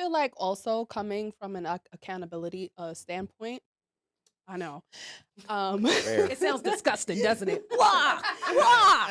feel like also coming from an accountability standpoint. I know. Rare. It sounds disgusting, doesn't it? Blah, blah.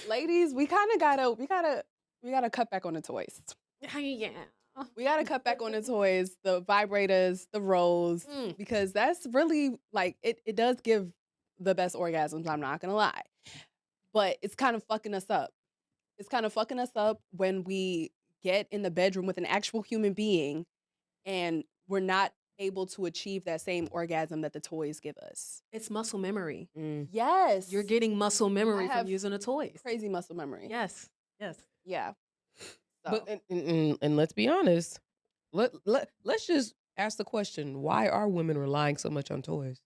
Ladies, we gotta cut back on the toys. Yeah. We gotta cut back on the toys, the vibrators, the rolls, because that's really like it does give the best orgasms, I'm not gonna lie. But it's kind of fucking us up. It's kind of fucking us up when we get in the bedroom with an actual human being and we're not able to achieve that same orgasm that the toys give us. It's muscle memory. Yes. You're getting muscle memory I from have using the toys. crazy muscle memory. Yes. Yes. Yeah. So. But and let's be honest. Let's just ask the question: why are women relying so much on toys?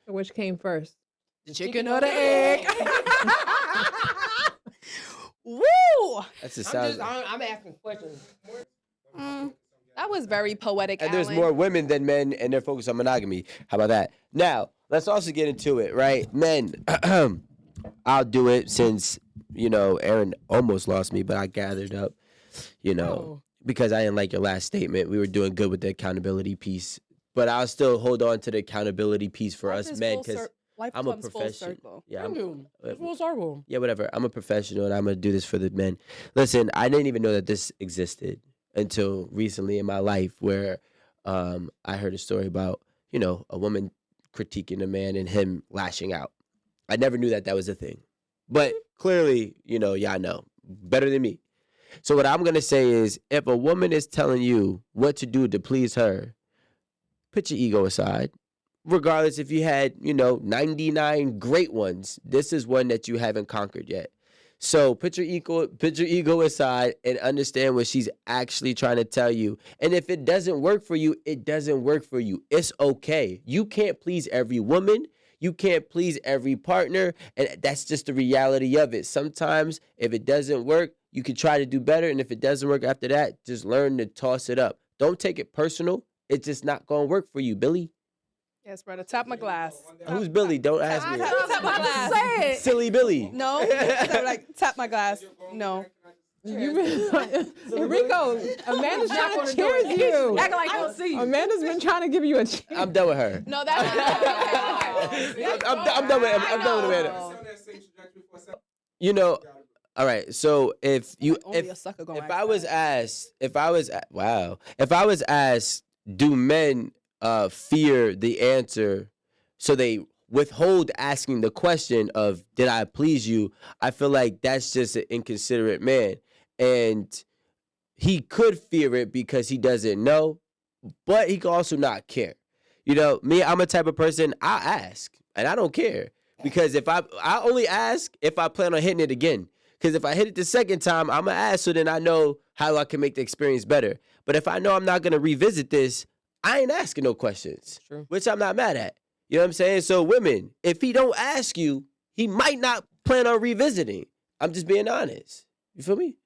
So which came first? The chicken or the egg? Woo! That's the sound. I'm asking questions. That was very poetic. And there's Alan. more women than men, and they're focused on monogamy. How about that? Now, let's also get into it, right? Men, I'll do it since, Aaron almost lost me, but I gathered up, because I didn't like your last statement. We were doing good with the accountability piece, but I'll still hold on to the accountability piece for Life us is men full because life I'm a comes full professional. circle. Yeah, It's full circle. yeah, whatever. I'm a professional, and I'm gonna do this for the men. Listen, I didn't even know that this existed until recently in my life, where I heard a story about a woman critiquing a man and him lashing out. I never knew that was a thing, but clearly, y'all know better than me. So what I'm gonna say is, if a woman is telling you what to do to please her, put your ego aside. Regardless if you had 99 great ones, this is one that you haven't conquered yet. So put your ego aside and understand what she's actually trying to tell you. And if it doesn't work for you, it doesn't work for you. It's okay. You can't please every woman. You can't please every partner. And that's just the reality of it. Sometimes if it doesn't work, you can try to do better. And if it doesn't work after that, just learn to toss it up. Don't take it personal. It's just not going to work for you, Billy. Yes, brother. Tap my glass. Who's Billy? Don't ask me. Tap my glass. Say it. Silly Billy. No. So, tap my glass. No. Rico, Amanda's trying to cheers you. Acting like I don't see you. Amanda's been trying to give you a cheer. I'm done with her. No, that's I'm done with Amanda. All right. So if I was asked, do men fear the answer, so they withhold asking the question of, did I please you? I feel like that's just an inconsiderate man. And he could fear it because he doesn't know, but he could also not care. Me, I'm a type of person, I ask, and I don't care. Because I only ask if I plan on hitting it again. Because if I hit it the second time, I'm going to ask, so then I know how I can make the experience better. But if I know I'm not going to revisit this, I ain't asking no questions, which I'm not mad at. You know what I'm saying? So women, if he don't ask you, he might not plan on revisiting. I'm just being honest. You feel me?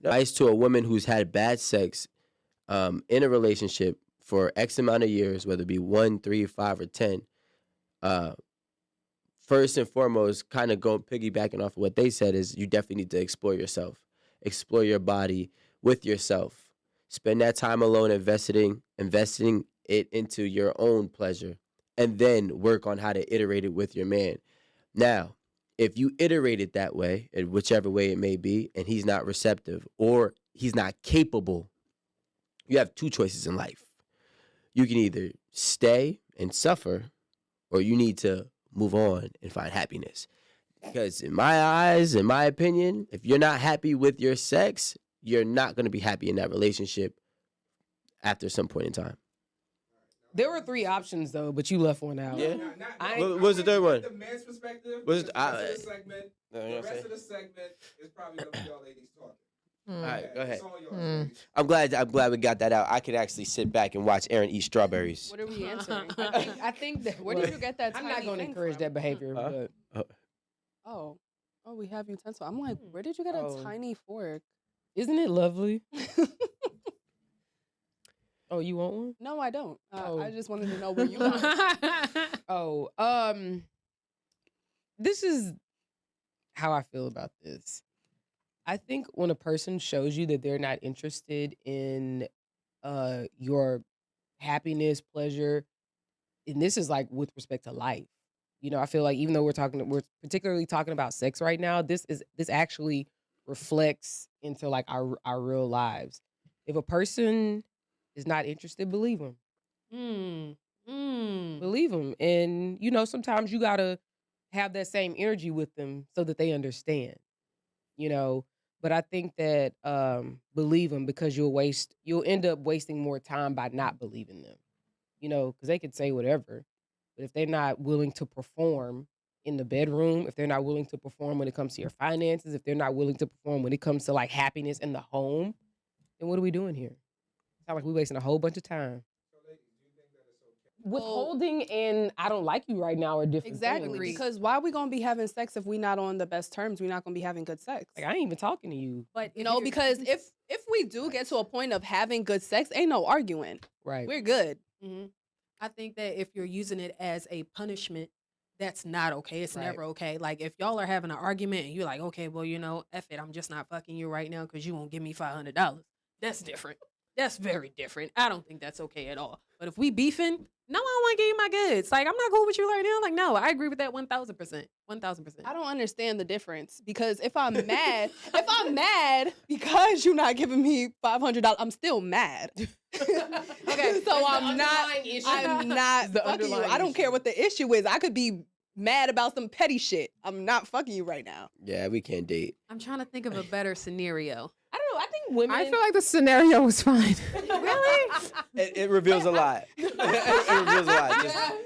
Advice to a woman who's had bad sex in a relationship for X amount of years, whether it be 1, 3, 5, or 10. First and foremost, kind of piggybacking off of what they said, is you definitely need to explore yourself. Explore your body with yourself. Spend that time alone investing it into your own pleasure, and then work on how to iterate it with your man. Now, if you iterate it that way, in whichever way it may be, and he's not receptive or he's not capable, you have two choices in life. You can either stay and suffer, or you need to move on and find happiness. Because in my eyes, in my opinion, if you're not happy with your sex, you're not going to be happy in that relationship after some point in time. There were 3 options though, but you left one out. Yeah. What was the third one? The man's perspective. What's the rest of the segment. The rest of the segment is probably gonna be y'all ladies talking. All right, go ahead. It's all yours, ladies. I'm glad we got that out. I could actually sit back and watch Aaron eat strawberries. What are we answering? I think that Where did you get that? I'm tiny not going to thing encourage from? that behavior. But Oh, we have utensil. I'm like, where did you get a tiny fork? isn't it lovely? Oh, you want one? No, I don't. Oh. I just wanted to know where you got it. This is how I feel about this. I think when a person shows you that they're not interested in your happiness, pleasure, and this is like with respect to life. You know, I feel like even though we're particularly talking about sex right now, this actually reflects into like our real lives. If a person is not interested, believe them. Believe them. And you know, sometimes you gotta have that same energy with them so that they understand. You know, but I think that believe them, because you'll end up wasting more time by not believing them. You know, because they could say whatever, but if they're not willing to perform in the bedroom, if they're not willing to perform when it comes to your finances, if they're not willing to perform when it comes to like happiness in the home, then what are we doing here? Sound like we're wasting a whole bunch of time. Withholding and I don't like you right now are different Exactly. things. Because why are we gonna be having sex if we're not on the best terms? We're not gonna be having good sex. Like I ain't even talking to you. But You know, because if we do get to a point of having good sex, ain't no arguing. Right. We're good. I think that if you're using it as a punishment, that's not okay. It's Right. never okay. Like if y'all are having an argument and you're like, okay, well, you know, F it, I'm just not fucking you right now because you won't give me $500. That's different. That's very different. I don't think that's okay at all. But if we beefing, no, I don't want to give you my goods. Like I'm not cool with you right now. Like no, I agree with that 1,000%. 1,000%. I don't understand the difference because if I'm mad, because you're not giving me $500, I'm still mad. Okay, so I'm not fucking you. I don't care what the issue is. I could be mad about some petty shit. I'm not fucking you right now. Yeah, we can't date. I'm trying to think of a better scenario. I don't know. I think women. I feel like the scenario was fine. Really? It reveals a lot. It reveals a lot.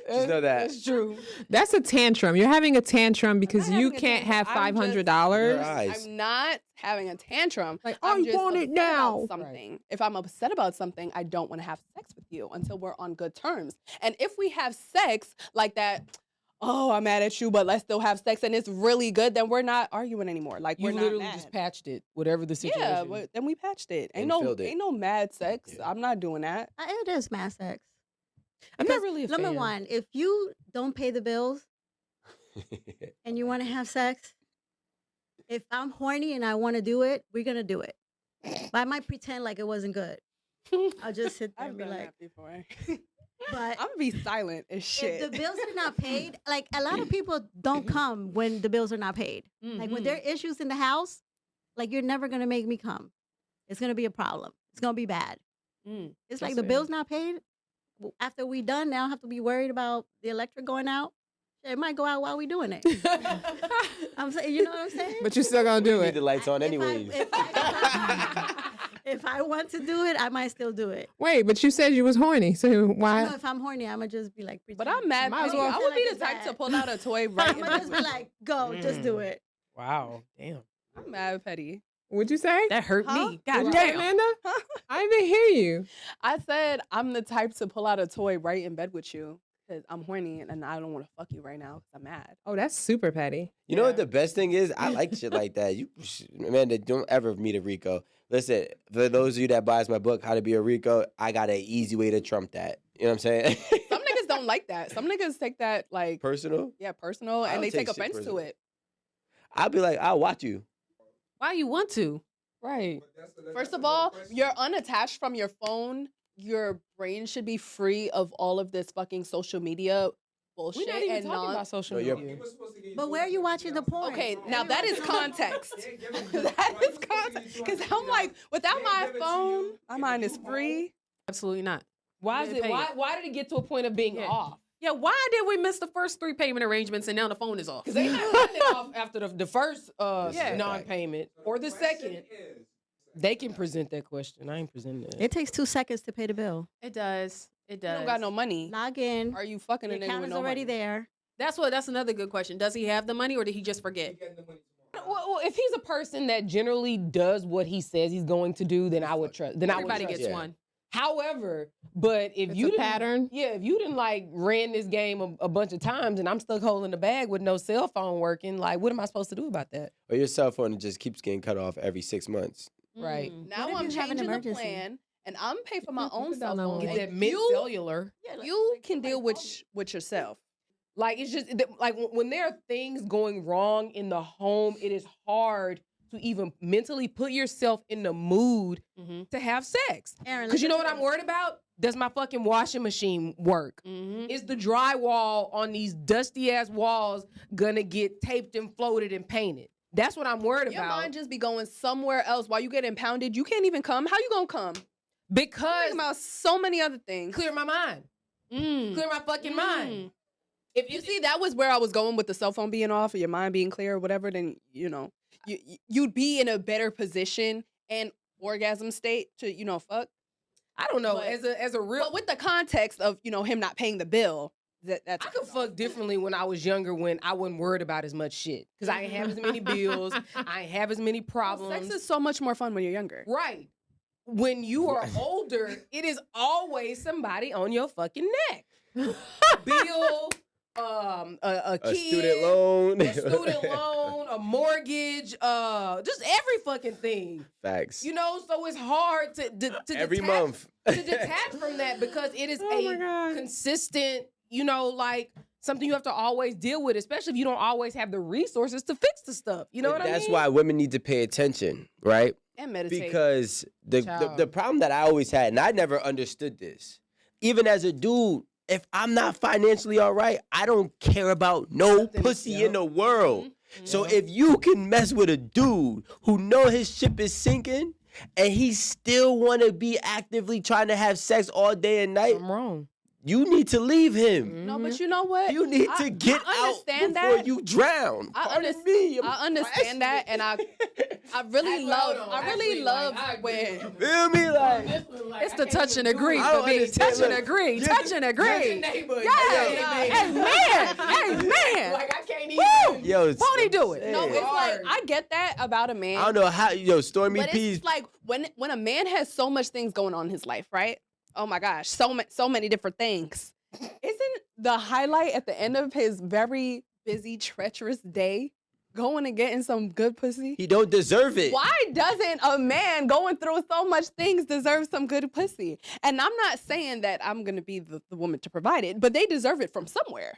Just know that. It's true. That's a tantrum. You're having a tantrum because not you having a can't have tantrum. I'm just- $500. Your eyes. I'm not having a tantrum. Like, I'm I just want it upset now. about something. If I'm upset about something, I don't want to have sex with you until we're on good terms. And if we have sex like that, oh, I'm mad at you, but let's still have sex and it's really good, then we're not arguing anymore. Like You we're not literally mad. just patched it, whatever the situation. Yeah, but then we patched it. And filled it. Ain't no mad sex. Yeah. I'm not doing that. It is mad sex. I'm not really a Number fan. one, if you don't pay the bills and you want to have sex, if I'm horny and I want to do it, we're gonna do it. But I might pretend like it wasn't good. I'll just sit there I've and be done like, that before. but I'm gonna be silent as shit. if the bills are not paid, like a lot of people don't come when the bills are not paid. Like when there are issues in the house, like you're never gonna make me come. It's gonna be a problem. It's gonna be bad. It's like That's the fair. bill's not paid. After we done, now I have to be worried about the electric going out. It might go out while we doing it. I'm saying, you know what I'm saying? But you're still going to do Need it. the lights on If I- anyways. If I want to do it, I might still do it. Wait, but you said you was horny. So I know why? if I'm horny, I'm gonna just be like, But I'm mad. Might as petty. well I feel would like be it's the type to bad. pull out a toy right I'm in gonna just be bed. like, go, just do it. Wow. Damn. I'm mad petty. What'd you say? That hurt Huh? me. God What'd you say, damn. Amanda? I didn't hear you. I said I'm the type to pull out a toy right in bed with you because I'm horny and I don't want to fuck you right now because I'm mad. Oh, that's super petty. You know what the best thing is? I like shit like that. Amanda, don't ever meet a Rico. Listen, for those of you that buys my book, How to Be a Rico, I got an easy way to trump that. You know what I'm saying? Some niggas don't like that. Some niggas take that like Personal. personal I and don't they take take shit offense to personal. it. I'll be like, I'll watch you. Why you want to? Right. First of all, you're unattached from your phone. Your brain should be free of all of this fucking social media bullshit We're not even and talking non. about social No, you're- media. But where are you watching the porn? Okay, now that is context. That is context. Because I'm like, without my phone, my mind is free. Absolutely not. Why You is didn't it? pay it. Why did it get to a point of being Yeah. off? Yeah, why did we miss the first 3 payment arrangements and now the phone is off? Because they not cutting it off after the first Yeah. non-payment or the second. They can present that question. I ain't presenting that. It takes 2 seconds to pay the bill. It does. It You does. don't got no money. Log in. Are you fucking a Your nigga account with is no already money? there. That's another good question. Does he have the money or did he just forget? Well, if he's a person that generally does what he says he's going to do, then I would trust. Then Everybody I would trust. gets Yeah. one. However, but if It's you a didn't- pattern. yeah, if you didn't like ran this game a bunch of times and I'm stuck holding the bag with no cell phone working, like what am I supposed to do about that? Or your cell phone just keeps getting cut off every 6 months. Right. Now What if I'm you have an changing the emergency? plan and I'm paying for my You own could cell download phone. one. Get that and mid you, cellular. you can deal with yourself. Like it's just like when there are things going wrong in the home, it is hard to even mentally put yourself in the mood to have sex. Aaron, Because you know what listen I'm worried about? Does my fucking washing machine work? Is the drywall on these dusty ass walls gonna get taped and floated and painted? That's what I'm worried Your about. mind just be going somewhere else while you get impounded. You can't even come. How you gonna come? I'm Because thinking about so many other things. clear my mind. Clear my fucking mind. If you see, that was where I was going with the cell phone being off or your mind being clear or whatever, then, you'd be in a better position and orgasm state to, fuck. I don't know. But- As a real, But with the context of, him not paying the bill, that's I could fuck differently when I was younger, when I wasn't worried about as much shit, because I ain't have as many bills, I ain't have as many problems. Sex is so much more fun when you're younger. Right. When you are older, it is always somebody on your fucking neck. Bill, a kid, a student loan, a mortgage, just every fucking thing. Facts. So it's hard to Every detach, month. to detach from that, because it is my God. consistent, like something you have to always deal with, especially if you don't always have the resources to fix the stuff. You know what I mean? That's why women need to pay attention, right? And meditate. Because the problem that I always had, and I never understood this, even as a dude, if I'm not financially all right, I don't care about no pussy in the world. So if you can mess with a dude who know his ship is sinking and he still want to be actively trying to have sex all day and night, I'm wrong. you need to leave him. No, but you know what? You need to get I out before understand that. you drown. I understand that, and I really love when Feel me? Like, It's the touch and agree I don't for me. understand. Touch and Look, agree. you- Touch and agree. Hey man. Like I can't even. yo, Won't he do it? No, Yeah. it's like I get that about a man. I don't know how, Stormy But P's. it's like when a man has so much things going on in his life, right? Oh my gosh, so many different things. Isn't the highlight at the end of his very busy, treacherous day going and getting some good pussy? He don't deserve it. Why doesn't a man going through so much things deserve some good pussy? And I'm not saying that I'm gonna be the woman to provide it, but they deserve it from somewhere.